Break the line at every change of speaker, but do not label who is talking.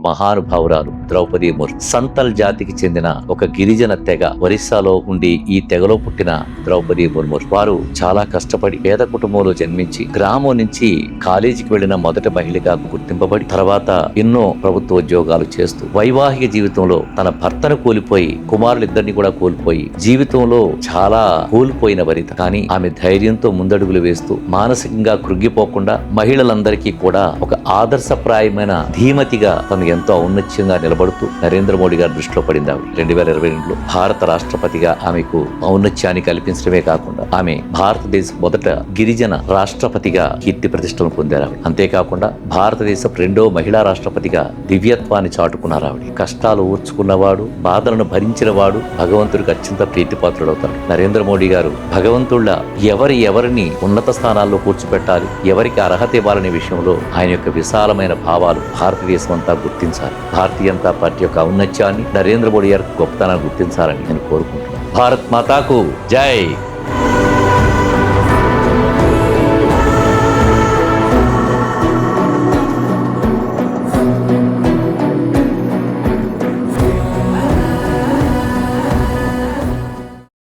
మహానుభావురాలు ద్రౌపది ముర్ము. సంతల్ జాతికి చెందిన ఒక గిరిజన తెగ ఒరిస్సాలో ఉండి ఈ తెగలో పుట్టిన ద్రౌపది ముర్ము వారు చాలా కష్టపడి పేద కుటుంబంలో జన్మించి గ్రామం నుంచి కాలేజీకి వెళ్లిన మొదటి మహిళగా గుర్తింపబడి తర్వాత ఎన్నో ప్రభుత్వ ఉద్యోగాలు చేస్తూ వైవాహిక జీవితంలో తన భర్తను కోల్పోయి కుమారులిద్దరిని కూడా కోల్పోయి జీవితంలో చాలా కోల్పోయిన వనిత. కానీ ఆమె ధైర్యంతో ముందడుగులు వేస్తూ మానసికంగా కృంగిపోకుండా మహిళలందరికీ కూడా ఒక ఆదర్శప్రాయమైన ధీమతిగా తను ఎంతో ఔన్నత్యంగా నిలబడుతూ నరేంద్ర మోడీ గారి దృష్టిలో పడింది. ఆవిడ 2022లో భారత రాష్ట్రపతిగా ఆమెకు ఔన్నత్యాన్ని కల్పించడమే కాకుండా ఆమె భారతదేశ మొదట గిరిజన రాష్ట్రపతిగా కీర్తి ప్రతిష్టలు పొందారు. అంతేకాకుండా భారతదేశం రెండో మహిళా రాష్ట్రపతిగా దివ్యత్వాన్ని చాటుకున్నారు. ఆవిడ కష్టాలు ఊర్చుకున్నవాడు, బాధలను భరించిన వాడు భగవంతుడికి అత్యంత ప్రీతిపాత్రుడవుతాడు. నరేంద్ర మోడీ గారు భగవంతుళ్ళ ఎవరిని ఉన్నత స్థానాల్లో కూర్చోబెట్టాలి, ఎవరికి అర్హత ఇవ్వాలనే విషయంలో ఆయన యొక్క విశాలమైన భావాలు భారతదేశం అంతా గుర్తించాలి. భారతీయ జనతా పార్టీ యొక్క ఔన్నత్యాన్ని, నరేంద్ర మోడీ గారి గొప్పతనాన్ని గుర్తించాలని నేను కోరుకుంటున్నాను. భారత్ మాతాకు జై.